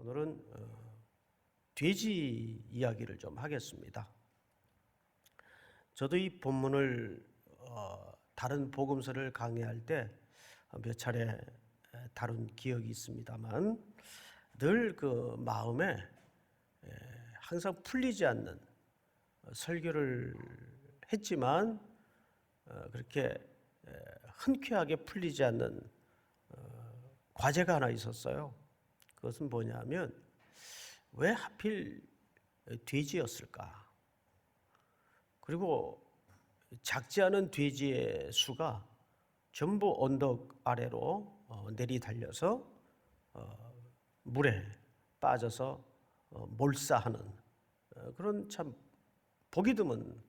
오늘은 돼지 이야기를 좀 하겠습니다. 저도 이 본문을 다른 복음서를 강의할 때 몇 차례 다룬 기억이 있습니다만 늘 그 마음에 항상 풀리지 않는 설교를 했지만 그렇게 흔쾌하게 풀리지 않는 과제가 하나 있었어요. 그것은 뭐냐면 왜 하필 돼지였을까? 그리고 작지 않은 돼지의 수가 전부 언덕 아래로 내리달려서 물에 빠져서 몰사하는 그런 참 보기 드문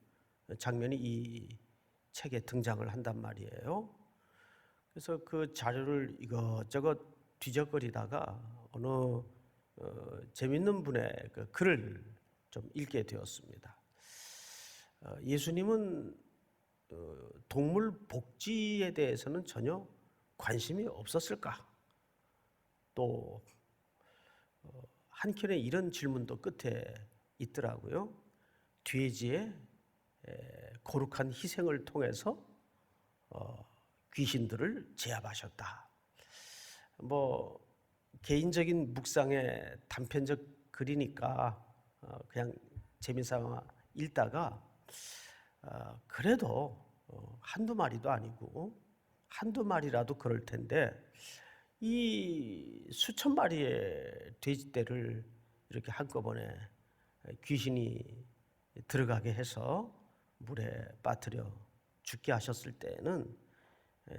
장면이 이 책에 등장을 한단 말이에요. 그래서 그 자료를 이것저것 뒤적거리다가 어느 재밌는 분의 그 글을 좀 읽게 되었습니다. 예수님은 동물 복지에 대해서는 전혀 관심이 없었을까? 또 한켠에 이런 질문도 끝에 있더라고요. 돼지의 거룩한 희생을 통해서 귀신들을 제압하셨다. 뭐 개인적인 묵상의 단편적 글이니까 그냥 재미삼아 읽다가 그래도 한두 마리도 아니고 한두 마리라도 그럴 텐데 이 수천 마리의 돼지떼를 이렇게 한꺼번에 귀신이 들어가게 해서 물에 빠뜨려 죽게 하셨을 때는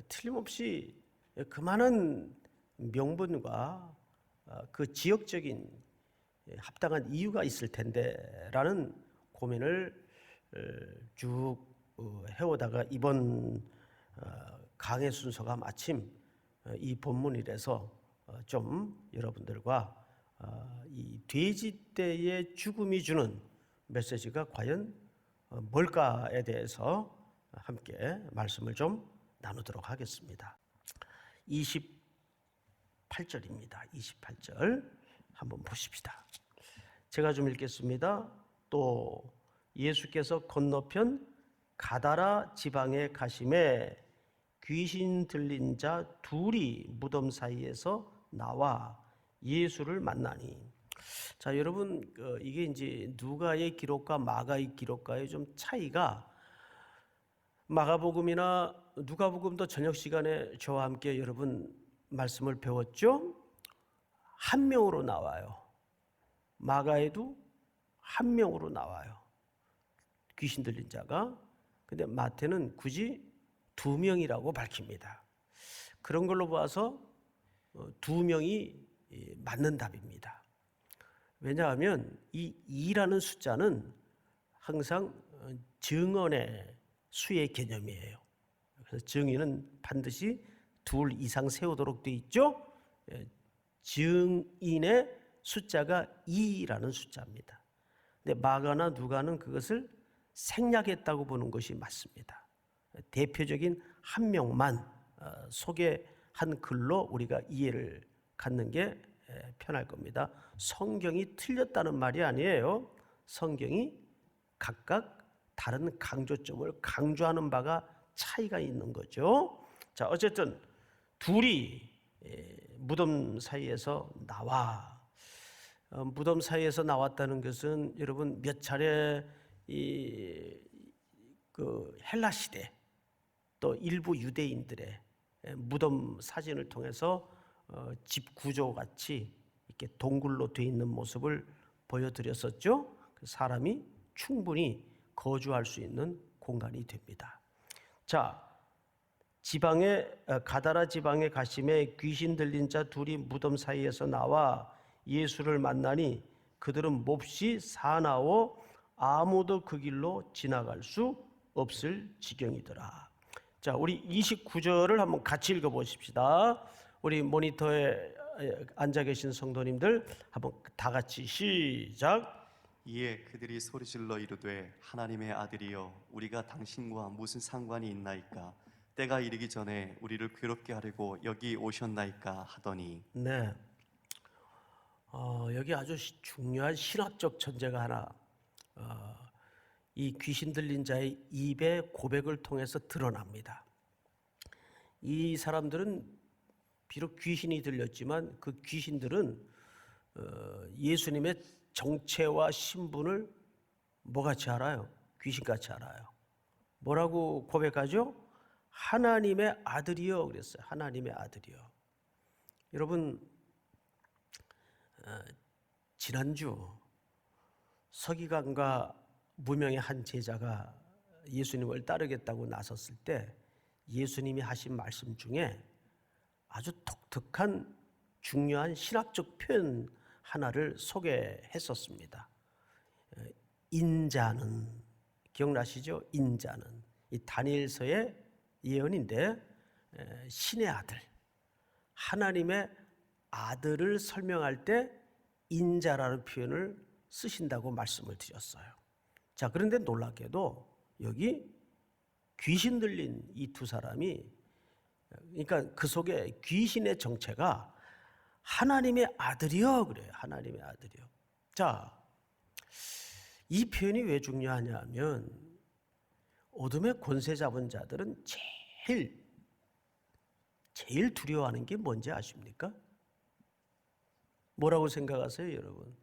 틀림없이 그만한 명분과 그 지역적인 합당한 이유가 있을 텐데라는 고민을 쭉 해오다가 이번 강의 순서가 마침 이 본문이라서 좀 여러분들과 이 돼지떼의 죽음이 주는 메시지가 과연 뭘까에 대해서 함께 말씀을 좀 나누도록 하겠습니다. 28절입니다. 28절 한번 보십시다. 제가 좀 읽겠습니다. 또 예수께서 건너편 가다라 지방에 가심에 귀신 들린 자 둘이 무덤 사이에서 나와 예수를 만나니. 자, 여러분 이게 이제 누가의 기록과 마가의 기록과의 좀 차이가 마가복음이나 누가복음도 저녁 시간에 저와 함께 여러분 말씀을 배웠죠? 한 명으로 나와요. 마가에도 한 명으로 나와요. 귀신 들린 자가. 근데 마태는 굳이 두 명이라고 밝힙니다. 그런 걸로 봐서 두 명이 맞는 답입니다. 왜냐하면 이 2라는 숫자는 항상 증언의 수의 개념이에요. 그래서 증인은 반드시 둘 이상 세우도록 되어 있죠. 증인의 숫자가 2라는 숫자입니다. 근데 마가나 누가는 그것을 생략했다고 보는 것이 맞습니다. 대표적인 한 명만 소개한 글로 우리가 이해를 갖는 게 편할 겁니다. 성경이 틀렸다는 말이 아니에요. 성경이 각각 다른 강조점을 강조하는 바가 차이가 있는 거죠. 자, 어쨌든 둘이 무덤 사이에서 나와. 무덤 사이에서 나왔다는 것은 여러분 몇 차례 그 헬라 시대 또 일부 유대인들의 무덤 사진을 통해서 집 구조 같이 이렇게 동굴로 되어 있는 모습을 보여드렸었죠. 사람이 충분히 거주할 수 있는 공간이 됩니다. 자, 가다라 지방에 가심에 귀신 들린 자 둘이 무덤 사이에서 나와 예수를 만나니 그들은 몹시 사나워 아무도 그 길로 지나갈 수 없을 지경이더라. 자, 우리 29절을 한번 같이 읽어보십시다. 우리 모니터에 앉아 계신 성도님들 한번 다 같이 시작. 이에 그들이 소리질러 이르되 하나님의 아들이여 우리가 당신과 무슨 상관이 있나이까? 때가 이르기 전에 우리를 괴롭게 하려고 여기 오셨나이까 하더니. 네. 여기 아주 중요한 신학적 전제가 하나 이 귀신 들린 자의 입의 고백을 통해서 드러납니다. 이 사람들은 비록 귀신이 들렸지만 그 귀신들은 예수님의 정체와 신분을 뭐같이 알아요? 귀신같이 알아요. 뭐라고 고백하죠? 하나님의 아들이요 그랬어요. 하나님의 아들이요. 여러분 지난주 서기관과 무명의 한 제자가 예수님을 따르겠다고 나섰을 때 예수님이 하신 말씀 중에 아주 독특한 중요한 신학적 표현 하나를 소개했었습니다. 인자는 기억나시죠? 인자는 이 다니엘서의 예언인데 신의 아들, 하나님의 아들을 설명할 때 인자라는 표현을 쓰신다고 말씀을 드렸어요. 자, 그런데 놀랍게도 여기 귀신 들린 이 두 사람이, 그러니까 그 속에 귀신의 정체가 하나님의 아들이요 그래요. 하나님의 아들이요. 자, 이 표현이 왜 중요하냐면 어둠의 권세 잡은 자들은 제일 두려워하는 게 뭔지 아십니까? 뭐라고 생각하세요, 여러분?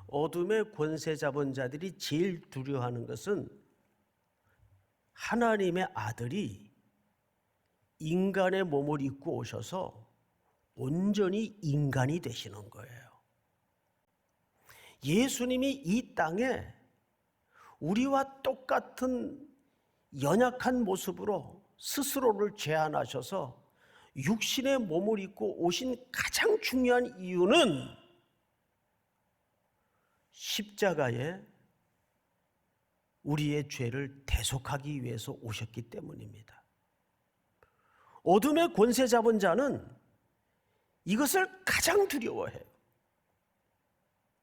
어둠의 권세 잡은 자들이 제일 두려워하는 것은 하나님의 아들이 인간의 몸을 입고 오셔서 온전히 인간이 되시는 거예요. 예수님이 이 땅에 우리와 똑같은 연약한 모습으로 스스로를 제한하셔서 육신의 몸을 입고 오신 가장 중요한 이유는 십자가에 우리의 죄를 대속하기 위해서 오셨기 때문입니다. 어둠의 권세 잡은 자는 이것을 가장 두려워해요.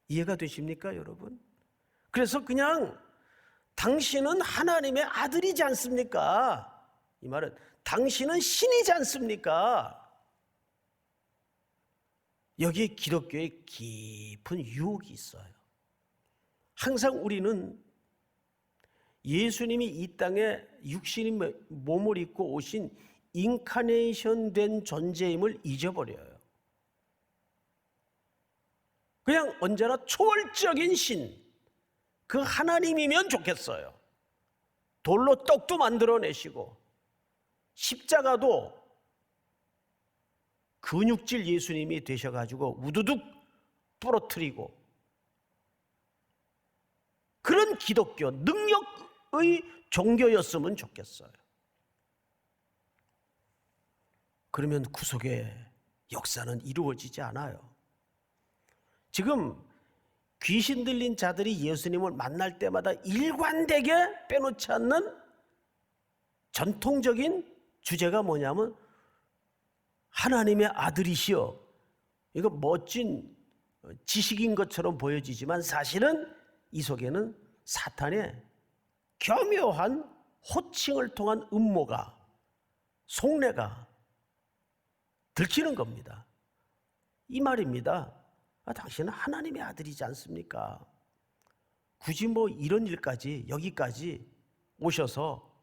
이해가 되십니까, 여러분? 그래서 그냥 당신은 하나님의 아들이지 않습니까? 이 말은 당신은 신이지 않습니까? 여기에 기독교의 깊은 유혹이 있어요. 항상 우리는 예수님이 이 땅에 육신의 몸을 입고 오신 인카네이션 된 존재임을 잊어버려요. 그냥 언제나 초월적인 신, 그 하나님이면 좋겠어요. 돌로 떡도 만들어내시고 십자가도 근육질 예수님이 되셔가지고 우두둑 부러뜨리고 그런 기독교, 능력의 종교였으면 좋겠어요. 그러면 구속의 역사는 이루어지지 않아요. 지금 귀신 들린 자들이 예수님을 만날 때마다 일관되게 빼놓지 않는 전통적인 주제가 뭐냐면 하나님의 아들이시여. 이거 멋진 지식인 것처럼 보여지지만 사실은 이 속에는 사탄의 교묘한 호칭을 통한 음모가, 속내가 들키는 겁니다. 이 말입니다. 당신은 하나님의 아들이지 않습니까? 굳이 뭐 이런 일까지 여기까지 오셔서,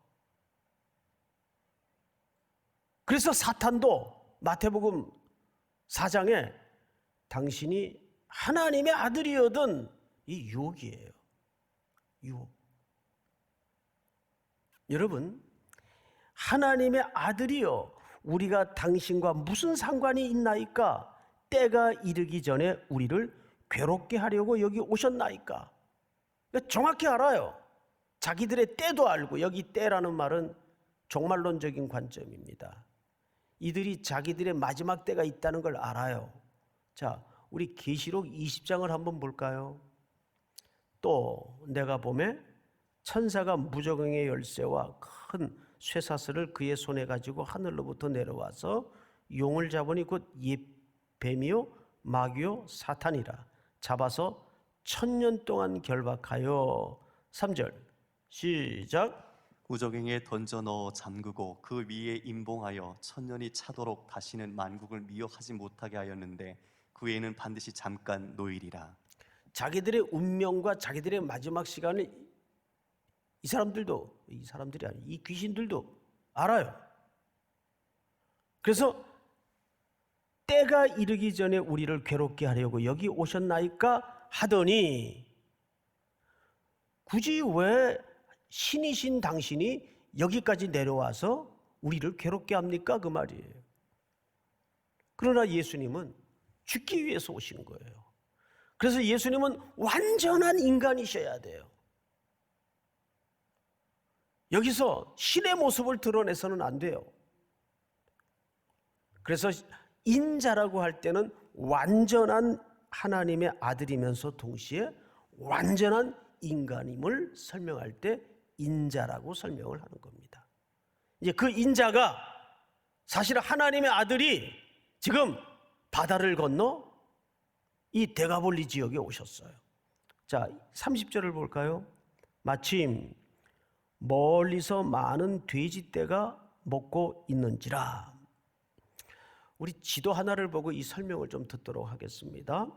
그래서 사탄도 마태복음 4장에 당신이 하나님의 아들이거든, 이 유혹이에요. 유혹. 여러분, 하나님의 아들이여 우리가 당신과 무슨 상관이 있나이까? 때가 이르기 전에 우리를 괴롭게 하려고 여기 오셨나이까? 정확히 알아요. 자기들의 때도 알고, 여기 때라는 말은 종말론적인 관점입니다. 이들이 자기들의 마지막 때가 있다는 걸 알아요. 자, 우리 계시록 20장을 한번 볼까요? 또 내가 보매 천사가 무저갱의 열쇠와 큰 쇠사슬을 그의 손에 가지고 하늘로부터 내려와서 용을 잡으니 곧 뱀이요 마귀요 사탄이라 잡아서 1000년 동안 결박하여. 3절 시작. 무저갱에 던져 넣어 잠그고 그 위에 임봉하여 1000년이 차도록 다시는 만국을 미혹하지 못하게 하였는데 그 외에는 반드시 잠깐 노일이라. 자기들의 운명과 자기들의 마지막 시간을 이 사람들이 아니 이 귀신들도 알아요. 그래서 때가 이르기 전에 우리를 괴롭게 하려고 여기 오셨나이까 하더니 굳이 왜 신이신 당신이 여기까지 내려와서 우리를 괴롭게 합니까? 그 말이에요. 그러나 예수님은 죽기 위해서 오신 거예요. 그래서 예수님은 완전한 인간이셔야 돼요. 여기서 신의 모습을 드러내서는 안 돼요. 그래서 인자라고 할 때는 완전한 하나님의 아들이면서 동시에 완전한 인간임을 설명할 때 인자라고 설명을 하는 겁니다. 이제 그 인자가 사실 하나님의 아들이 지금 바다를 건너 이 데가볼리 지역에 오셨어요. 자, 30절을 볼까요? 마침 멀리서 많은 돼지떼가 먹고 있는지라. 우리 지도 하나를 보고 이 설명을 좀 듣도록 하겠습니다.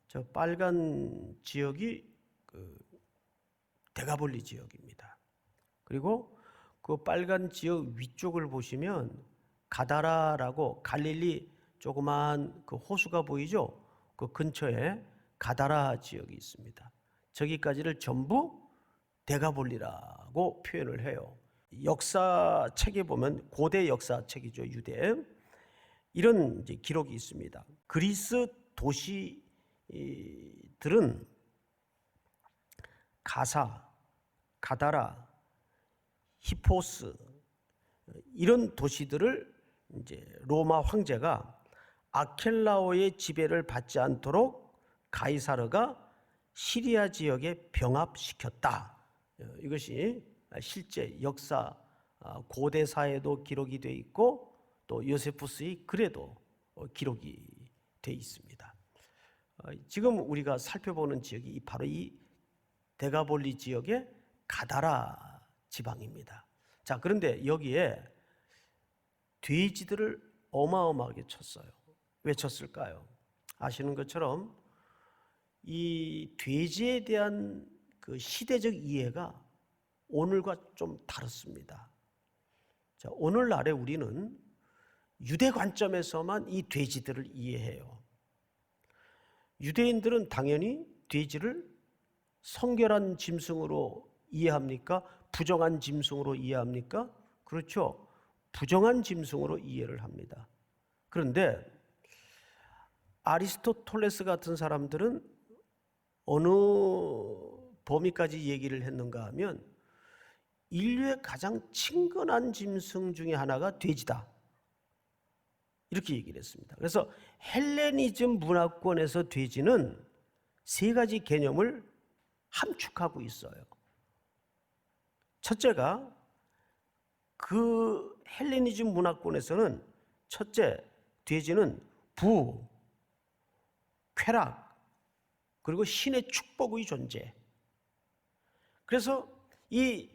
저 빨간 지역이 그 데가볼리 지역입니다. 그리고 그 빨간 지역 위쪽을 보시면 가다라라고 갈릴리 조그만 그 호수가 보이죠? 그 근처에 가다라 지역이 있습니다. 저기까지를 전부 데가볼리라고 표현을 해요. 역사책에 보면 고대 역사책이죠, 유대. 이런 이제 기록이 있습니다. 그리스 도시들은 가사, 가다라, 히포스 이런 도시들을 이제 로마 황제가 아켈라오의 지배를 받지 않도록 가이사르가 시리아 지역에 병합시켰다. 이것이 실제 역사 고대사에도 기록이 되어 있고 또 요세푸스의 글에도 기록이 되어 있습니다. 지금 우리가 살펴보는 지역이 바로 이 데가볼리 지역의 가다라 지방입니다. 자, 그런데 여기에 돼지들을 어마어마하게 쳤어요. 왜 쳤을까요? 아시는 것처럼 이 돼지에 대한 그 시대적 이해가 오늘과 좀 다릅니다. 자, 오늘날에 우리는 유대 관점에서만 이 돼지들을 이해해요. 유대인들은 당연히 돼지를 성결한 짐승으로 이해합니까? 부정한 짐승으로 이해합니까? 그렇죠. 부정한 짐승으로 이해를 합니다. 그런데 아리스토텔레스 같은 사람들은 어느 범위까지 얘기를 했는가 하면 인류의 가장 친근한 짐승 중에 하나가 돼지다. 이렇게 얘기를 했습니다. 그래서 헬레니즘 문화권에서 돼지는 세 가지 개념을 함축하고 있어요. 첫째가 그 헬레니즘 문화권에서는 첫째, 돼지는 부, 쾌락, 그리고 신의 축복의 존재. 그래서 이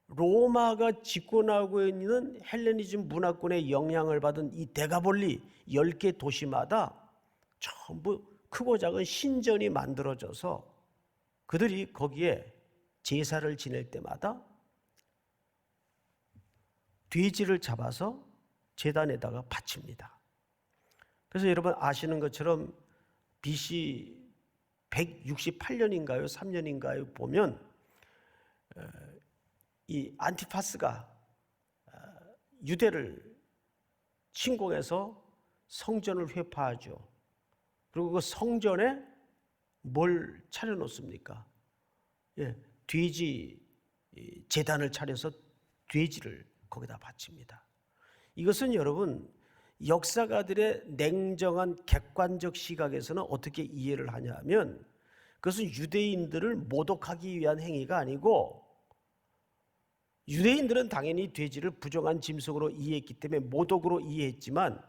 로마가 집권하고 있는 헬레니즘 문화권의 영향을 받은 이 데가볼리 10개 도시마다 전부 크고 작은 신전이 만들어져서 그들이 거기에 제사를 지낼 때마다 돼지를 잡아서 제단에다가 바칩니다. 그래서 여러분 아시는 것처럼 BC 168년인가요? 3년인가요? 보면 이 안티파스가 유대를 침공해서 성전을 회파하죠. 그리고 그 성전에 뭘 차려놓습니까? 돼지 제단을 차려서 돼지를 거기다 바칩니다. 이것은 여러분 역사가들의 냉정한 객관적 시각에서는 어떻게 이해를 하냐 하면 그것은 유대인들을 모독하기 위한 행위가 아니고 유대인들은 당연히 돼지를 부정한 짐승으로 이해했기 때문에 모독으로 이해했지만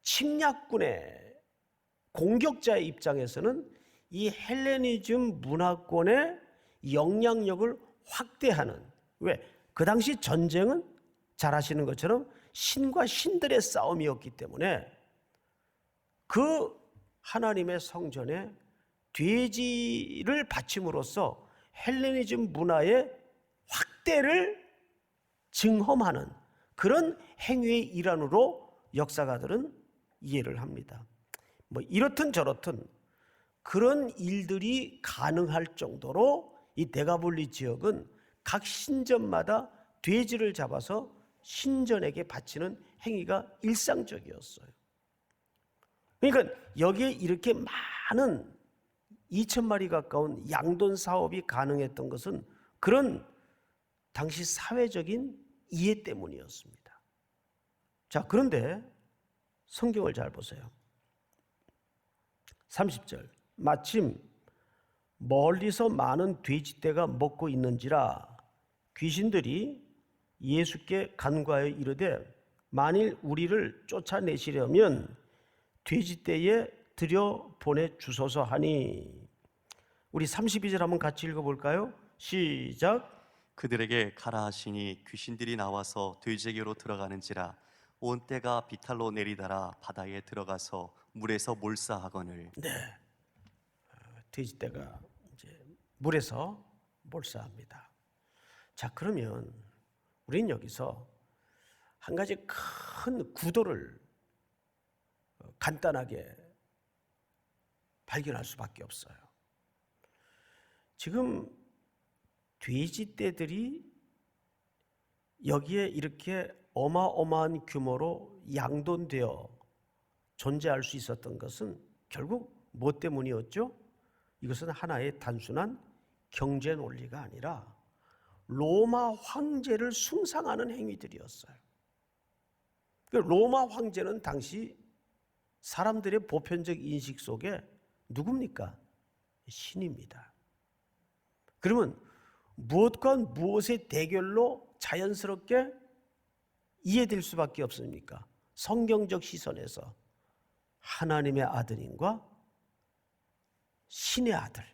침략군의 공격자의 입장에서는 이 헬레니즘 문화권의 영향력을 확대하는 왜? 그 당시 전쟁은 잘 아시는 것처럼 신과 신들의 싸움이었기 때문에 그 하나님의 성전에 돼지를 바침으로써 헬레니즘 문화의 확대를 증험하는 그런 행위의 일환으로 역사가들은 이해를 합니다. 뭐 이렇든 저렇든 그런 일들이 가능할 정도로 이 데가볼리 지역은 각 신전마다 돼지를 잡아서 신전에게 바치는 행위가 일상적이었어요. 그러니까 여기에 이렇게 많은 2,000마리 가까운 양돈 사업이 가능했던 것은 그런 당시 사회적인 이해 때문이었습니다. 자, 그런데 성경을 잘 보세요. 30절. 마침 멀리서 많은 돼지떼가 먹고 있는지라 귀신들이 예수께 간구하여 이르되 만일 우리를 쫓아내시려면 돼지떼에 들여보내 주소서 하니. 우리 32절 한번 같이 읽어볼까요? 시작. 그들에게 가라 하시니 귀신들이 나와서 돼지에게로 들어가는지라 온 떼가 비탈로 내리달아 바다에 들어가서 물에서 몰사하거늘. 네, 돼지떼가 이제 물에서 몰사합니다. 자, 그러면 우리는 여기서 한 가지 큰 구도를 간단하게 발견할 수밖에 없어요. 지금 돼지떼들이 여기에 이렇게 어마어마한 규모로 양돈되어 존재할 수 있었던 것은 결국 뭐 때문이었죠? 이것은 하나의 단순한 경제 논리가 아니라 로마 황제를 숭상하는 행위들이었어요. 로마 황제는 당시 사람들의 보편적 인식 속에 누굽니까? 신입니다. 그러면 무엇과 무엇의 대결로 자연스럽게 이해될 수밖에 없습니까? 성경적 시선에서 하나님의 아들인과 신의 아들.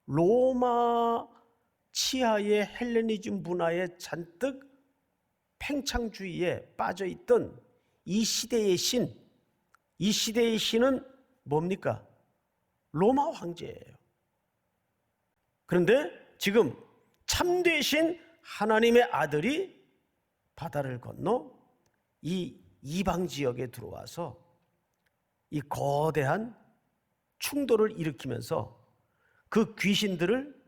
로마 치하의 헬레니즘 문화에 잔뜩 팽창주의에 빠져있던 이 시대의 신, 이 시대의 신은 뭡니까? 로마 황제예요. 그런데 지금 참되신 하나님의 아들이 바다를 건너 이 이방 지역에 들어와서 이 거대한 충돌을 일으키면서 그 귀신들을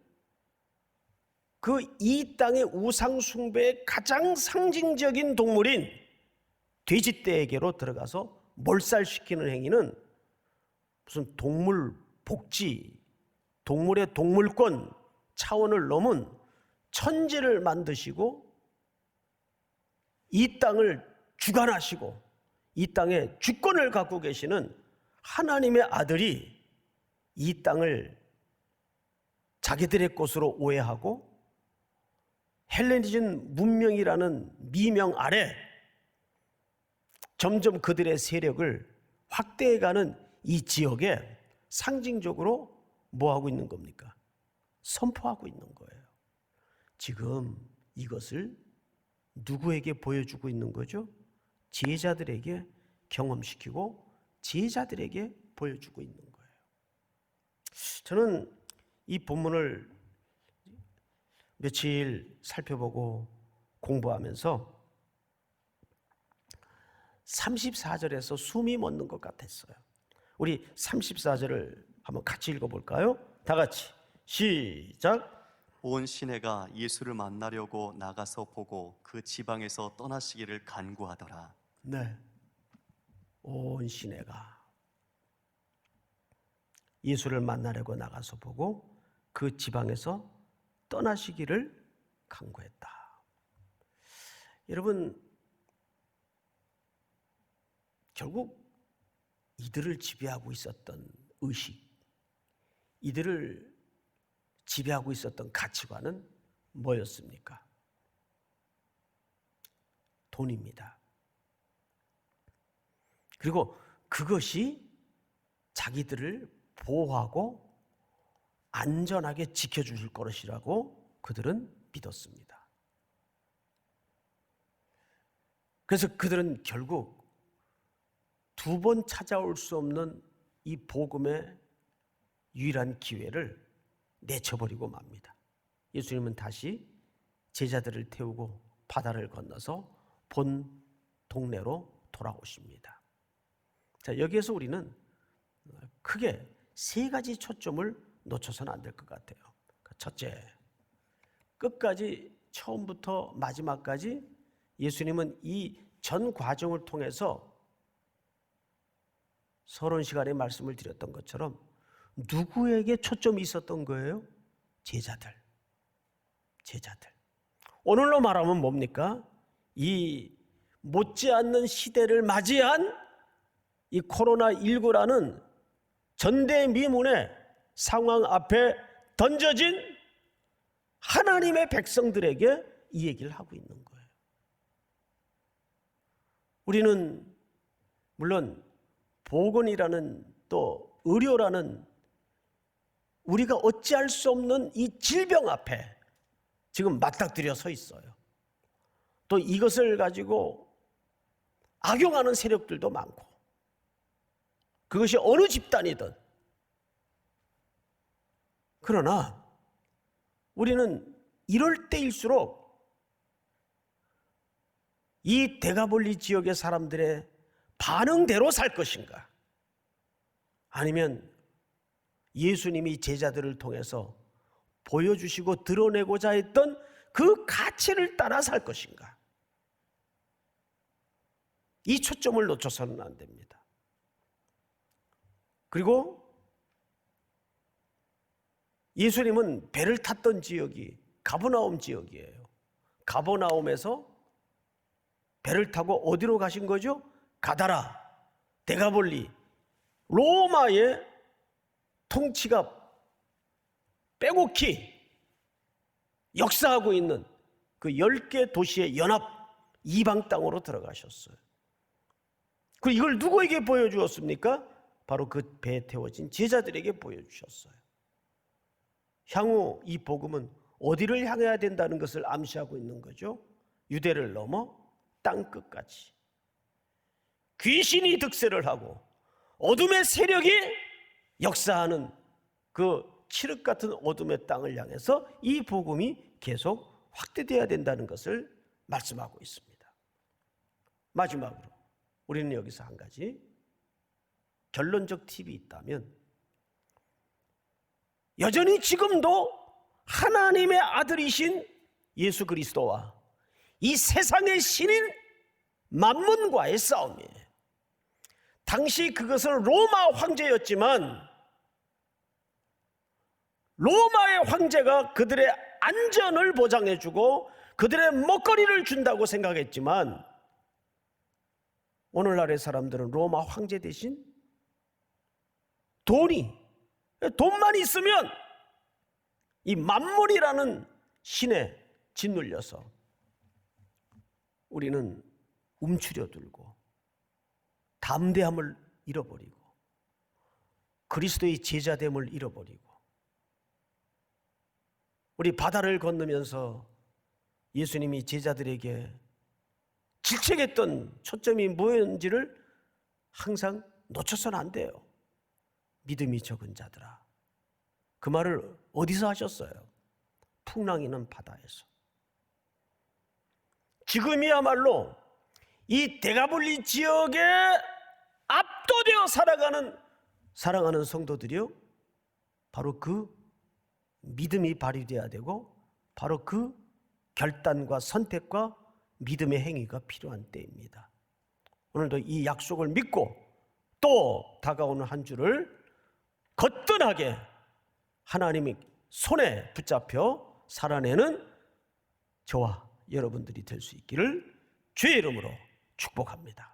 그 이 땅의 우상 숭배의 가장 상징적인 동물인 돼지떼에게로 들어가서 몰살시키는 행위는 무슨 동물 복지, 동물의 동물권 차원을 넘은 천지를 만드시고 이 땅을 주관하시고 이 땅에 주권을 갖고 계시는 하나님의 아들이 이 땅을 자기들의 것으로 오해하고 헬레니즘 문명이라는 미명 아래 점점 그들의 세력을 확대해가는 이 지역에 상징적으로 뭐하고 있는 겁니까? 선포하고 있는 거예요. 지금 이것을 누구에게 보여주고 있는 거죠? 제자들에게 경험시키고 제자들에게 보여주고 있는 거예요. 저는 이 본문을 며칠 살펴보고 공부하면서 34절에서 숨이 멎는 것 같았어요. 우리 34절을 한번 같이 읽어볼까요? 다 같이 시작. 온 시내가 예수를 만나려고 나가서 보고 그 지방에서 떠나시기를 간구하더라. 네, 온 시내가 예수를 만나려고 나가서 보고 그 지방에서 떠나시기를 간구했다. 여러분, 결국 이들을 지배하고 있었던 의식, 이들을 지배하고 있었던 가치관은 뭐였습니까? 돈입니다. 그리고 그것이 자기들을 보호하고 안전하게 지켜주실 것이라고 그들은 믿었습니다. 그래서 그들은 결국 두 번 찾아올 수 없는 이 복음의 유일한 기회를 내쳐버리고 맙니다. 예수님은 다시 제자들을 태우고 바다를 건너서 본 동네로 돌아오십니다. 자, 여기에서 우리는 크게 세 가지 초점을 놓쳐서는 안 될 것 같아요. 첫째, 끝까지 처음부터 마지막까지 예수님은 이 전 과정을 통해서 서론 시간에 말씀을 드렸던 것처럼 누구에게 초점이 있었던 거예요? 제자들. 오늘로 말하면 뭡니까? 이 못지않는 시대를 맞이한 이 코로나19라는 전대미문의 상황 앞에 던져진 하나님의 백성들에게 이 얘기를 하고 있는 거예요. 우리는 물론 보건이라는 또 의료라는 우리가 어찌할 수 없는 이 질병 앞에 지금 맞닥뜨려 서 있어요. 또 이것을 가지고 악용하는 세력들도 많고, 그것이 어느 집단이든. 그러나 우리는 이럴 때일수록 이 데가볼리 지역의 사람들의 반응대로 살 것인가, 아니면 예수님이 제자들을 통해서 보여주시고 드러내고자 했던 그 가치를 따라 살 것인가, 이 초점을 놓쳐서는 안 됩니다. 그리고 예수님은 배를 탔던 지역이 가버나움 지역이에요. 가버나움에서 배를 타고 어디로 가신 거죠? 가다라, 데가볼리, 로마의 통치가 빼곡히 역사하고 있는 그 10개 도시의 연합 이방 땅으로 들어가셨어요. 그리고 이걸 누구에게 보여주었습니까? 바로 그 배에 태워진 제자들에게 보여주셨어요. 향후 이 복음은 어디를 향해야 된다는 것을 암시하고 있는 거죠. 유대를 넘어 땅끝까지 귀신이 득세를 하고 어둠의 세력이 역사하는 그 칠흑 같은 어둠의 땅을 향해서 이 복음이 계속 확대되어야 된다는 것을 말씀하고 있습니다. 마지막으로 우리는 여기서 한 가지 결론적 팁이 있다면, 여전히 지금도 하나님의 아들이신 예수 그리스도와 이 세상의 신인 만문과의 싸움이에요. 당시 그것은 로마 황제였지만 로마의 황제가 그들의 안전을 보장해주고 그들의 먹거리를 준다고 생각했지만, 오늘날의 사람들은 로마 황제 대신 돈만 있으면 이 만물이라는 신에 짓눌려서 우리는 움츠려들고 담대함을 잃어버리고 그리스도의 제자됨을 잃어버리고, 우리 바다를 건너면서 예수님이 제자들에게 질책했던 초점이 뭐였는지를 항상 놓쳐서는 안 돼요. 믿음이 적은 자들아. 그 말을 어디서 하셨어요? 풍랑이는 바다에서. 지금이야말로 이 데가볼리 지역에 압도되어 살아가는 성도들이요, 바로 그 믿음이 발휘되어야 되고, 바로 그 결단과 선택과 믿음의 행위가 필요한 때입니다. 오늘도 이 약속을 믿고 또 다가오는 한 주를 거뜬하게 하나님의 손에 붙잡혀 살아내는 저와 여러분들이 될 수 있기를 주의 이름으로 축복합니다.